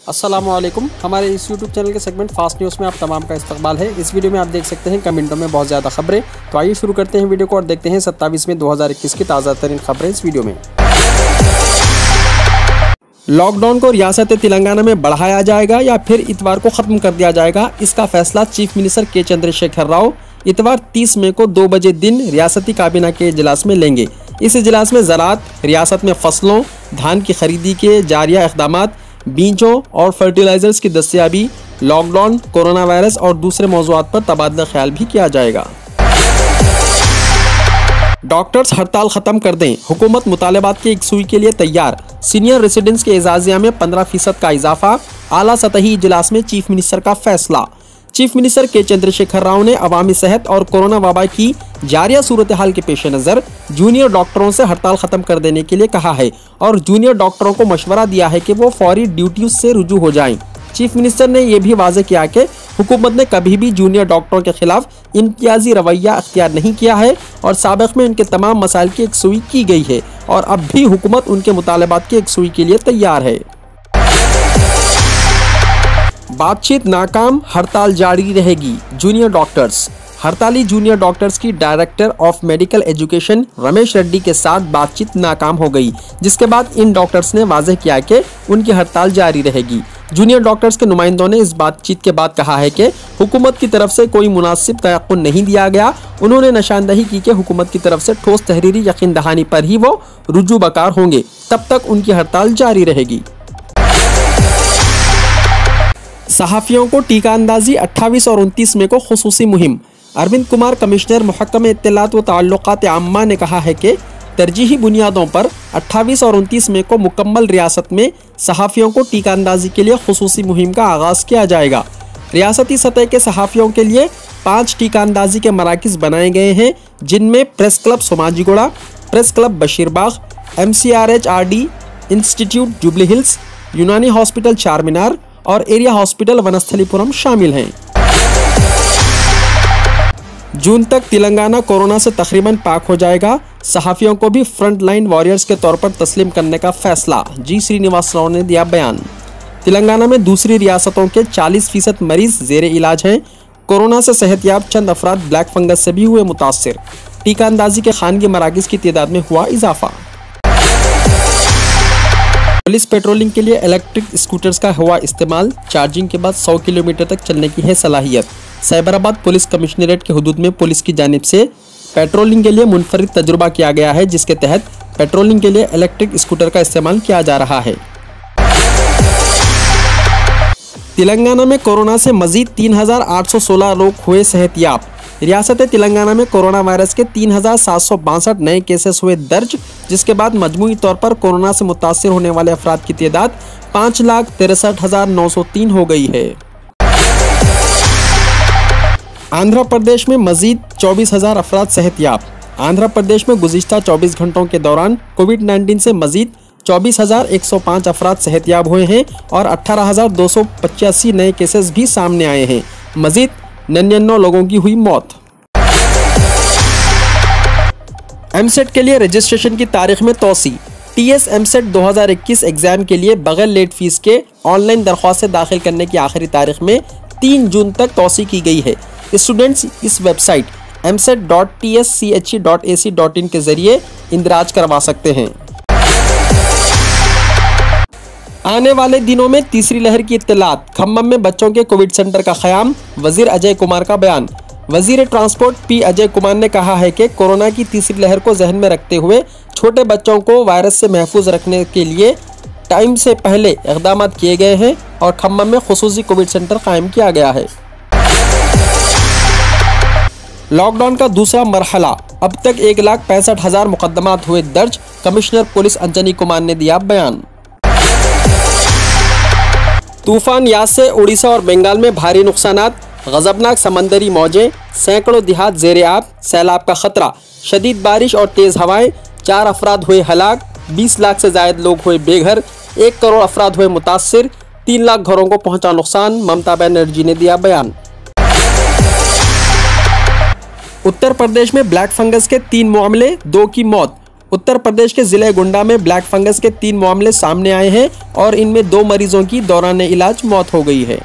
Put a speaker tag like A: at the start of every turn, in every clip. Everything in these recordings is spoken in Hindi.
A: अस्सलामुअलैकुम। हमारे इस यूट्यूब चैनल के सेगमेंट फास्ट न्यूज़ में आप तमाम का इस्तकबाल है। इस वीडियो में आप देख सकते हैं कमेंटों में बहुत ज़्यादा खबरें। तो आइए शुरू करते हैं वीडियो को और देखते हैं 27 मई 2021 की ताज़ा तरीन खबरें इस वीडियो में। लॉकडाउन को रियासत तेलंगाना में बढ़ाया जाएगा या फिर इतवार को ख़त्म कर दिया जाएगा, इसका फैसला चीफ मिनिस्टर के चंद्रशेखर राव इतवार 30 मई को 2 बजे दिन रियासती काबीना के इजलास में लेंगे। इस इजलास में ज़राअत, रियासत में फसलों, धान की खरीदी के जारिया इक़दामात, बीजों और फर्टिलाइजर्स की दस्तयाबी, लॉकडाउन, कोरोना वायरस और दूसरे मौज़ूआत पर तबादला ख्याल भी किया जाएगा। डॉक्टर्स हड़ताल खत्म कर दें, हुकूमत मुतालबात की यकसुई के लिए तैयार। सीनियर रेसिडेंट्स के एजाजिया में 15% का इजाफा, आला सतही इजलास में चीफ मिनिस्टर का फैसला। चीफ मिनिस्टर के चंद्रशेखर राव ने अवामी सेहत और कोरोना वबा की जारिया सूरत हाल के पेश नज़र जूनियर डॉक्टरों से हड़ताल खत्म कर देने के लिए कहा है और जूनियर डॉक्टरों को मशवरा दिया है कि वो फौरी ड्यूटीज से रुजू हो जाएं। चीफ मिनिस्टर ने यह भी वाज़ेह किया कि हुकूमत ने कभी भी जूनियर डॉक्टरों के खिलाफ इम्तियाजी रवैया अख्तियार नहीं किया है और साबिक़ में उनके तमाम मसाइल की यकसुई की गई है और अब भी हुकूमत उनके मुतालबात की यकसुई के लिए तैयार है। बातचीत नाकाम, हड़ताल जारी रहेगी। जूनियर डॉक्टर्स, हड़ताली जूनियर डॉक्टर्स की director of medical education Ramesh Reddy के साथ बातचीत नाकाम हो गई, जिसके बाद इन डॉक्टर्स ने वाज़ेह किया कि उनकी हड़ताल जारी रहेगी। जूनियर डॉक्टर्स के नुमाइंदों ने इस बातचीत के बाद कहा है कि हुकूमत की तरफ से कोई मुनासिब तयक़्क़ुन नहीं दिया गया। उन्होंने निशानदही की कि हुकूमत की तरफ से ठोस तहरीरी यकीन दहानी पर ही वो रुजू बकार होंगे, तब तक उनकी हड़ताल जारी रहेगी। सहाफ़ियों को टीका अंदाजी 28 और 29 मई को खुसूसी मुहिम। अरविंद कुमार, कमिश्नर मुहक्कम इत्तलात व ताल्लुकात आम्मा ने कहा है कि तरजीही बुनियादों पर 28 और 29 मई को मुकम्मल रियासत में सहाफ़ियों को टीका अंदाजी के लिए खुसूसी मुहिम का आगाज़ किया जाएगा। रियासती सतह के सहाफ़ियों के लिए 5 टीका अंदाजी के मराकिज़ बनाए गए हैं, जिनमें press club Somajiguda, press club Basheerbagh, MCRH-RD institute jubilee hills, यूनानी हॉस्पिटल चारमीनार और एरिया हॉस्पिटल वनस्थलीपुरम शामिल हैं। जून तक तेलंगाना कोरोना से तकरीबन पाक हो जाएगा। सहाफ़ियों को भी फ्रंट लाइन वॉरियर्स के तौर पर तस्लीम करने का फैसला, जी श्रीनिवास राव ने दिया बयान। तेलंगाना में दूसरी रियासतों के 40% मरीज ज़ेरे इलाज हैं। कोरोना से सेहतयाब चंद अफराद ब्लैक फंगस से भी हुए मुतासिर। टीका अंदाजी के खानगी मराकिज़ की तादाद में हुआ इजाफा। पुलिस पेट्रोलिंग के लिए इलेक्ट्रिक स्कूटर्स का हुआ इस्तेमाल, चार्जिंग के बाद 100 किलोमीटर तक चलने की है सलाहियत। साइबराबाद पुलिस कमिश्नरेट के हुदूद में पुलिस की जानिब से पेट्रोलिंग के लिए मुनफरिद तजुर्बा किया गया है, जिसके तहत पेट्रोलिंग के लिए इलेक्ट्रिक स्कूटर का इस्तेमाल किया जा रहा है। तेलंगाना में कोरोना से मजीद 3,816 लोग हुए सेहतयाब। रियासत तेलंगाना में कोरोना वायरस के 3,762 नए केसेस हुए दर्ज, जिसके बाद मजमूई तौर पर कोरोना से मुतासिर होने वाले अफराद की तादाद 5,63,903 हो गई है। आंध्र प्रदेश में मजीद 24,000 अफराद सेहतयाब। आंध्र प्रदेश में गुज़िश्ता 24 घंटों के दौरान कोविड-19 से मजीद 24,105 अफराद सेहतयाब हुए हैं और 18,285 नए केसेस भी सामने आए हैं। मजीद 99 लोगों की हुई मौत। एमसेट के लिए रजिस्ट्रेशन की तारीख में तोसी। TS एमसेट 2021 एग्ज़ाम के लिए बगैर लेट फीस के ऑनलाइन दरख्वास्तें दाखिल करने की आखिरी तारीख में 3 जून तक तोसी की गई है। स्टूडेंट्स इस वेबसाइट mset.tschhe.ac.in के जरिए इंदराज करवा सकते हैं। आने वाले दिनों में तीसरी लहर की इत्तलात, खम्मम में बच्चों के कोविड सेंटर का क़याम, वज़ीर अजय कुमार का बयान। वज़ीर ट्रांसपोर्ट P अजय कुमार ने कहा है कि कोरोना की तीसरी लहर को जहन में रखते हुए छोटे बच्चों को वायरस से महफूज रखने के लिए टाइम से पहले इक़दाम किए गए हैं और खम्मम में खुसूसी कोविड सेंटर कायम किया गया है। लॉकडाउन का दूसरा मरहला, अब तक 1,65,000 मुकदमात हुए दर्ज, कमिश्नर पुलिस अंजनी कुमार ने दिया बयान। तूफान यास से उड़ीसा और बंगाल में भारी नुकसानात, गजबनाक समंदरी मौजें, सैकड़ों देहात ज़ेरे आब, सैलाब का खतरा, शदीद बारिश और तेज़ हवाएं, 4 अफराद हुए हलाक, 20 लाख से ज़ायद लोग हुए बेघर, 1 करोड़ अफराद हुए मुतासिर, 3 लाख घरों को पहुंचा नुकसान, ममता बनर्जी ने दिया बयान। उत्तर प्रदेश में ब्लैक फंगस के 3 मामले, 2 की मौत। उत्तर प्रदेश के जिले गोंडा में ब्लैक फंगस के 3 मामले सामने आए हैं और इनमें 2 मरीजों की दौरान इलाज मौत हो गई है।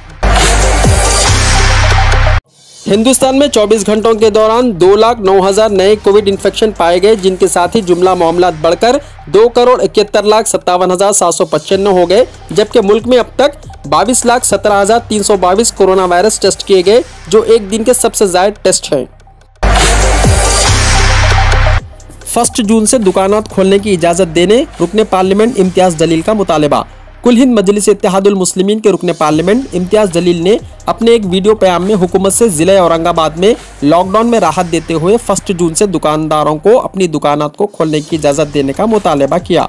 A: हिंदुस्तान में 24 घंटों के दौरान 2,09,000 नए कोविड इन्फेक्शन पाए गए, जिनके साथ ही जुमला मामला बढ़कर 2,71,57,795 हो गए, जबकि मुल्क में अब तक 22,17,322 कोरोना वायरस टेस्ट किए गए, जो एक दिन के सबसे ज्यादा टेस्ट हैं। 1 जून से दुकानात खोलने की इजाजत देने रुकने पार्लियामेंट इम्तियाज जलील का मुतालबा। कुल हिंद मजलिस इत्तेहादुल मुस्लिमीन के रुकने पार्लियामेंट इम्तियाज जलील ने अपने एक वीडियो प्याम में हुकूमत से जिले औरंगाबाद में लॉकडाउन में राहत देते हुए 1 जून से दुकानदारों को अपनी दुकानात को खोलने की इजाजत देने का मुतालबा किया।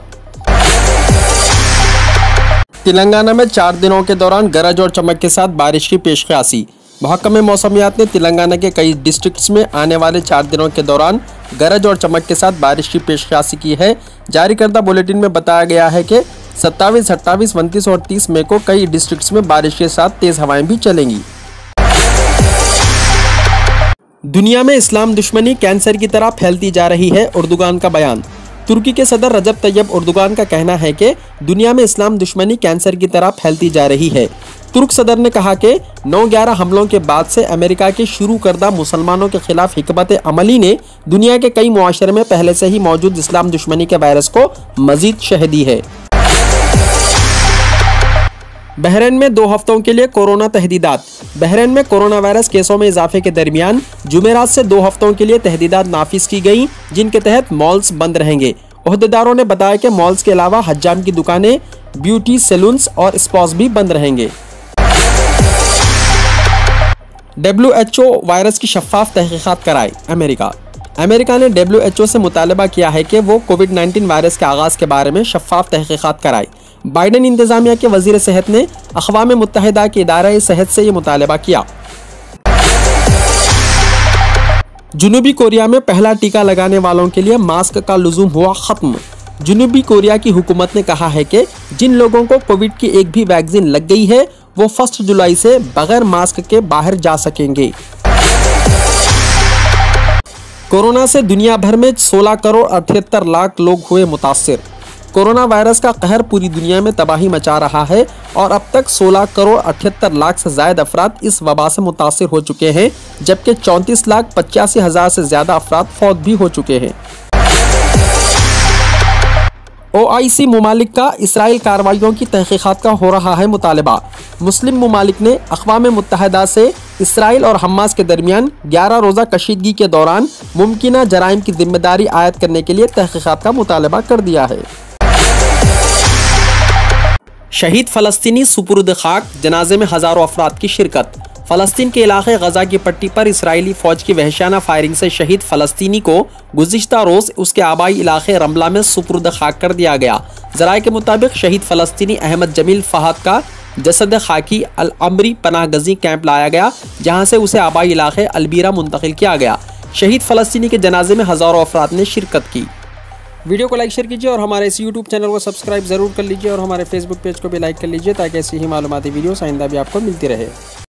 A: तेलंगाना में 4 दिनों के दौरान गरज और चमक के साथ बारिश की पेशकशी। महकमे मौसमियात ने तेलंगाना के कई डिस्ट्रिक्ट्स में आने वाले 4 दिनों के दौरान गरज और चमक के साथ बारिश की पेशकशी की है। जारी करदा बुलेटिन में बताया गया है कि 27, 28, 29 और 30 मई को कई डिस्ट्रिक्ट्स में बारिश के साथ तेज हवाएं भी चलेंगी। दुनिया में इस्लाम दुश्मनी कैंसर की तरह फैलती जा रही है, उर्दुगान का बयान। तुर्की के सदर रजब तैयब उर्दुगान का कहना है कि दुनिया में इस्लाम दुश्मनी कैंसर की तरह फैलती जा रही है। तुर्क सदर ने कहा कि 9/11 हमलों के बाद से अमेरिका के शुरू करदा मुसलमानों के खिलाफ हिकमत अमली ने दुनिया के कई मुआशरे में पहले से ही मौजूद इस्लाम दुश्मनी के वायरस को मजीद शह दी है। बहरीन में 2 हफ्तों के लिए कोरोना तहदीदात। बहरीन में कोरोना वायरस केसों में इजाफे के दरमियान जुमेरात से 2 हफ्तों के लिए तहदीदात नाफिज की गई, जिनके तहत मॉल्स बंद रहेंगे। ओहदेदारों ने बताया कि मॉल्स के अलावा हज्जाम की दुकानें, ब्यूटी सैलून्स और स्पास भी बंद रहेंगे। WHO वायरस की शफाफ तहकीकात कराए। अमेरिका ने WHO से मुतालबा किया है कि वो कोविड-19 वायरस के आगाज के बारे में शफाफ तहकीकात कराए। बाइडेन इंतजामिया के वजीर सेहत ने अक़वाम मुत्तहिदा के इदारे सेहत से ये मुतालबा किया। जनूबी कोरिया में पहला टीका लगाने वालों के लिए मास्क का लुज़ूम हुआ खत्म। जनूबी कोरिया की हुकूमत ने कहा है कि जिन लोगों को कोविड की एक भी वैक्सीन लग गई है, वो 1 जुलाई से बगैर मास्क के बाहर जा सकेंगे। कोरोना से दुनिया भर में 16,78,00,000 लोग हुए मुतासिर। कोरोना वायरस का कहर पूरी दुनिया में तबाही मचा रहा है और अब तक 16,78,00,000 से ज्यादा अफराद इस वबा से मुतासिर हो चुके हैं, जबकि 34,85,000 से ज्यादा अफराद फौत भी हो चुके हैं। OIC मुमालिक का इसराइल कार्रवाइयों की तहकीकात का हो रहा है मुतालबा। मुस्लिम मुमालिक ने अक़वाम मुत्तहिदा से इसराइल और हमास के दरमियान 11 रोज़ा कशीदगी के दौरान मुमकिना जराइम की जिम्मेदारी आयद करने के लिए तहकीकात का मुतालबा कर दिया है। शहीद फ़लस्तीनी सुपुर्द खाक, जनाजे में हज़ारों अफराद की शिरकत। फ़लस्तीन के इलाके गजा की पट्टी पर इसराइली फ़ौज की वहशाना फायरिंग से शहीद फ़लस्तीनी को गुज़िश्ता रोज़ उसके आबाई इलाके रमला में सुपुर्द खाक कर दिया गया। ज़राए के मुताबिक शहीद फ़लस्तीनी अहमद जमील फ़हद का जसद खाकी अल अमरी पनाह गजी कैंप लाया गया, जहाँ से उसे आबाई इलाके अलबीरा मुंतकिल किया गया। शहीद फ़लस्तीनी के जनाजे में हज़ारों अफराद ने शिरकत की। वीडियो को लाइक शेयर कीजिए और हमारे इस YouTube चैनल को सब्सक्राइब ज़रूर कर लीजिए और हमारे फेसबुक पेज को भी लाइक कर लीजिए, ताकि ऐसी ही मालूमाती वीडियोस आइंदा भी आपको मिलती रहे।